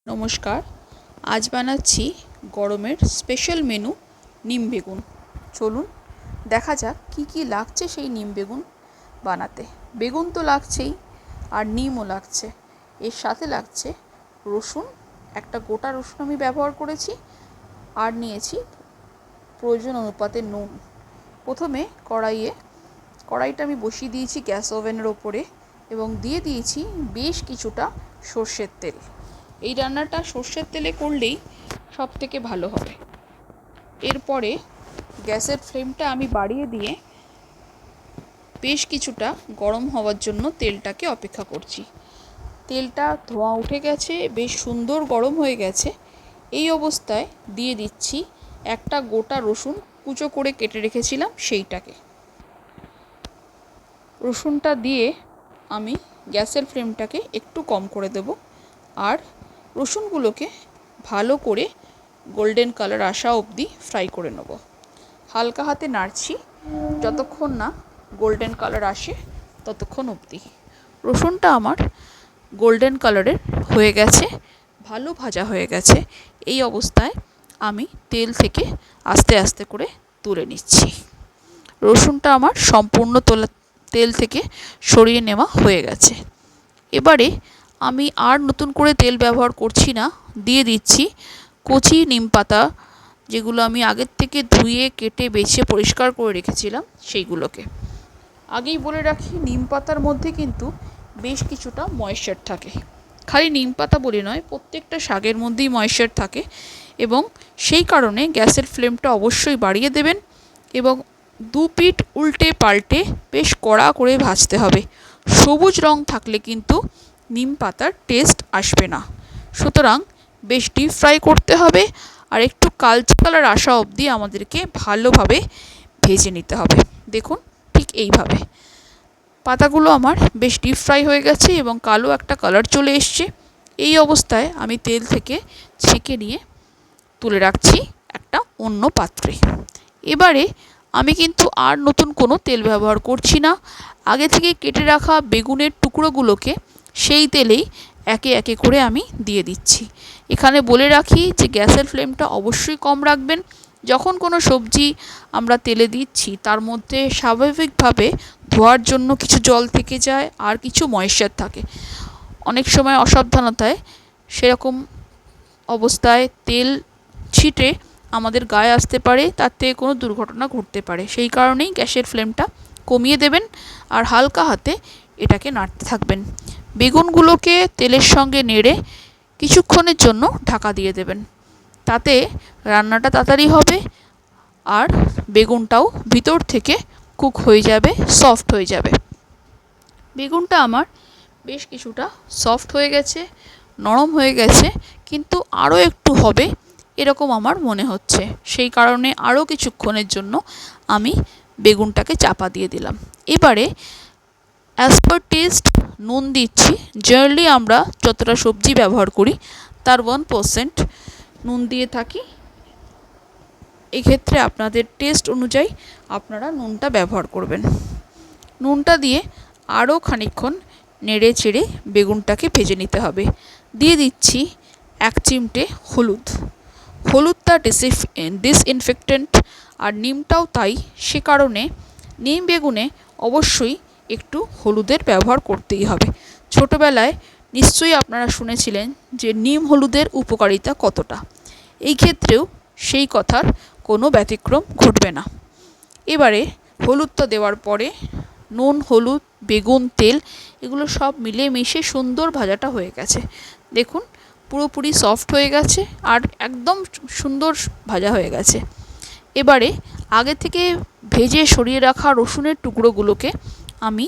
নমস্কার। আজ বানাচ্ছি গরমের স্পেশাল মেনু নিম বেগুন। চলুন দেখা যাক কি কি লাগছে সেই নিম বেগুন বানাতে। বেগুন তো লাগছেই, আর নিমও লাগছে। এর সাথে লাগছে রসুন, একটা গোটা রসুন আমি ব্যবহার করেছি, আর নিয়েছি প্রয়োজন অনুপাতে নুন। প্রথমে কড়াইটা আমি বসিয়ে দিয়েছি গ্যাস ওভেনের ওপরে এবং দিয়ে দিয়েছি বেশ কিছুটা সর্ষের তেল। এই রান্নাটা সর্ষের তেলে করলেই সব থেকে ভালো হবে। এরপরে গ্যাসের ফ্লেমটা আমি বাড়িয়ে দিয়ে বেশ কিছুটা গরম হওয়ার জন্য তেলটাকে অপেক্ষা করছি। তেলটা ধোঁয়া উঠে গেছে, বেশ সুন্দর গরম হয়ে গেছে। এই অবস্থায় দিয়ে দিচ্ছি একটা গোটা রসুন কুচো করে কেটে রেখেছিলাম সেইটাকে। রসুনটা দিয়ে আমি গ্যাসের ফ্লেমটাকে একটু কম করে দেব, আর রসুনগুলোকে ভালো করে গোল্ডেন কালার আসা অবধি ফ্রাই করে নেব। হালকা হাতে নাড়ছি যতক্ষণ না গোল্ডেন কালার আসে ততক্ষণ অবধি। রসুনটা আমার গোল্ডেন কালারের হয়ে গেছে, ভালো ভাজা হয়ে গেছে। এই অবস্থায় আমি তেল থেকে আস্তে আস্তে করে তুলে নিচ্ছি। রসুনটা আমার সম্পূর্ণ তেল থেকে সরিয়ে নেওয়া হয়ে গেছে। এবারে আমি আর নতুন করে তেল ব্যবহার করছি না, দিয়ে দিচ্ছি কচি নিম পাতা, যেগুলো আমি আগের থেকে ধুয়ে কেটে বেছে পরিষ্কার করে রেখেছিলাম সেইগুলোকে। আগেই বলে রাখি, নিম পাতার মধ্যে কিন্তু বেশ কিছুটা ময়েশ্চার থাকে। খালি নিম পাতা বলে নয়, প্রত্যেকটা শাকের মধ্যেই ময়েশ্চার থাকে, এবং সেই কারণে গ্যাসের ফ্লেমটা অবশ্যই বাড়িয়ে দেবেন এবং দু পিঠ উল্টে পাল্টে বেশ কড়া করে ভাজতে হবে। সবুজ রং থাকলে কিন্তু নিম পাতার টেস্ট আসবে না। সুতরাং বেশ ডিপ ফ্রাই করতে হবে, আর একটু কালচে কালার আসা অবধি আমাদেরকে ভালোভাবে ভেজে নিতে হবে। দেখুন, ঠিক এইভাবে পাতাগুলো আমার বেশ ডিপ ফ্রাই হয়ে গেছে এবং কালো একটা কালার চলে এসছে। এই অবস্থায় আমি তেল থেকে ছেঁকে নিয়ে তুলে রাখছি একটা অন্য পাত্রে। এবারে আমি কিন্তু আর নতুন কোনো তেল ব্যবহার করছি না। আগে থেকে কেটে রাখা বেগুনের টুকরোগুলোকে সেই তেলেই একে একে করে আমি দিয়ে দিচ্ছি। এখানে বলে রাখি যে গ্যাসের ফ্লেমটা অবশ্যই কম রাখবেন। যখন কোনো সবজি আমরা তেলে দিচ্ছি তার মধ্যে স্বাভাবিকভাবে ধোয়ার জন্য কিছু জল থেকে যায়, আর কিছু ময়েশ্চার থাকে। অনেক সময় অসাবধানতায় সেরকম অবস্থায় তেল ছিটে আমাদের গায়ে আসতে পারে, তার থেকে কোনো দুর্ঘটনা ঘটতে পারে। সেই কারণেই গ্যাসের ফ্লেমটা কমিয়ে দেবেন আর হালকা হাতে এটাকে নাড়তে থাকবেন। বেগুনগুলোকে তেলের সঙ্গে নেড়ে কিছুক্ষণের জন্য ঢাকা দিয়ে দেবেন। তাতে রান্নাটা তাড়াতাড়ি হবে, আর বেগুনটাও ভিতর থেকে কুক হয়ে যাবে, সফট হয়ে যাবে। বেগুনটা আমার বেশ কিছুটা সফট হয়ে গেছে, নরম হয়ে গেছে, কিন্তু আরও একটু হবে এরকম আমার মনে হচ্ছে। সেই কারণে আরও কিছুক্ষণের জন্য আমি বেগুনটাকে চাপা দিয়ে দিলাম। এবারে অ্যাজ পার টেস্ট নুন দিচ্ছি। জেনারেলি আমরা যতটা সবজি ব্যবহার করি তার 1% নুন দিয়ে থাকি। এক্ষেত্রে আপনাদের টেস্ট অনুযায়ী আপনারা নুনটা ব্যবহার করবেন। নুনটা দিয়ে আরও খানিকক্ষণ নেড়ে চেড়ে বেগুনটাকে ভেজে নিতে হবে। দিয়ে দিচ্ছি 1 চিমটে হলুদ। হলুদটা ডিসইনফেক্টেন্ট, আর নিমটাও তাই। সে কারণে নিম বেগুনে অবশ্যই একটু হলুদের ব্যবহার করতেই হবে। ছোটোবেলায় নিশ্চয়ই আপনারা শুনেছিলেন যে নিম হলুদের উপকারিতা কতটা। এই ক্ষেত্রেও সেই কথার কোনো ব্যতিক্রম ঘটবে না। এবারে হলুদটা দেওয়ার পরে নুন, হলুদ, বেগুন, তেল এগুলো সব মিলে মিশে সুন্দর ভাজাটা হয়ে গেছে। দেখুন, পুরোপুরি সফট হয়ে গেছে আর একদম সুন্দর ভাজা হয়ে গেছে। এবারে আগে থেকে ভেজে সরিয়ে রাখা রসুনের টুকরোগুলোকে আমি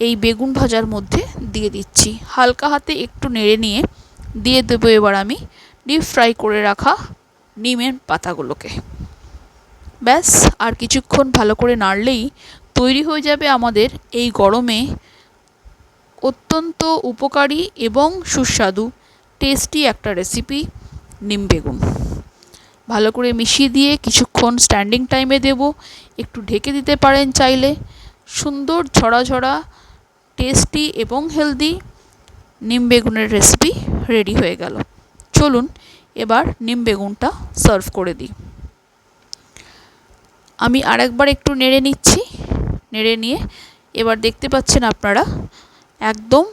এই বেগুন ভাজার মধ্যে দিয়ে দিচ্ছি। হালকা হাতে একটু নেড়ে নিয়ে দিয়ে দেবো এবার আমি ডিপ ফ্রাই করে রাখা নিমের পাতাগুলোকে। ব্যাস, আর কিছুক্ষণ ভালো করে নাড়লেই তৈরি হয়ে যাবে আমাদের এই গরমে অত্যন্ত উপকারী এবং সুস্বাদু টেস্টি একটা রেসিপি, নিম বেগুন। ভালো করে মিশিয়ে দিয়ে কিছুক্ষণ স্ট্যান্ডিং টাইমে দেব, একটু ঢেকে দিতে পারেন চাইলে। সুন্দর ঝরা ঝরা টেস্টি এবং হেলদি নিম বেগুনের রেসিপি রেডি হয়ে গেল। চলুন এবার নিম বেগুনটা সার্ভ করে দিই। আমি আরেকবার একটু নেড়ে নিচ্ছি। নেড়ে নিয়ে এবার দেখতে পাচ্ছেন আপনারা একদম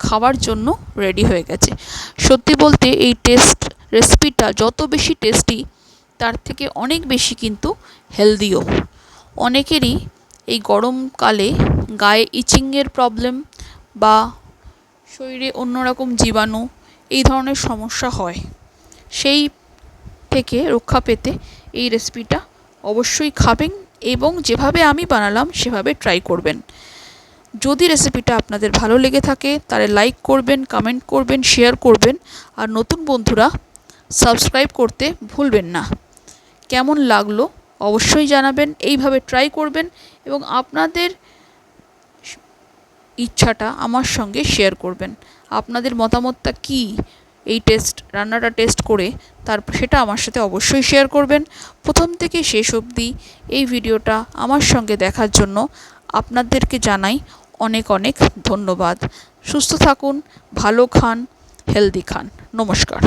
খাওয়ার জন্য রেডি হয়ে গেছে। সত্যি বলতে এই রেসিপিটা যত বেশি টেস্টি তার থেকে অনেক বেশি কিন্তু হেলদিও। অনেকেরই এই গরমকালে গায়ে ইচিংয়ের প্রবলেম বা শরীরে অন্যরকম জীবাণু এই ধরনের সমস্যা হয়। সেই থেকে রক্ষা পেতে এই রেসিপিটা অবশ্যই খাবেন এবং যেভাবে আমি বানালাম সেভাবে ট্রাই করবেন। যদি রেসিপিটা আপনাদের ভালো লেগে থাকে তাহলে লাইক করবেন, কমেন্ট করবেন, শেয়ার করবেন আর নতুন বন্ধুরা সাবস্ক্রাইব করতে ভুলবেন না। কেমন লাগলো অবশ্যই জানাবেন। এইভাবে ট্রাই করবেন এবং আপনাদের ইচ্ছাটা আমার সঙ্গে শেয়ার করবেন। আপনাদের মতামতটা কী এই রান্নাটা টেস্ট করে সেটা আমার সাথে অবশ্যই শেয়ার করবেন। প্রথম থেকে শেষ অবধি এই ভিডিওটা আমার সঙ্গে দেখার জন্য আপনাদেরকে জানাই অনেক অনেক ধন্যবাদ। সুস্থ থাকুন, ভালো খান, হেলদি খান। নমস্কার।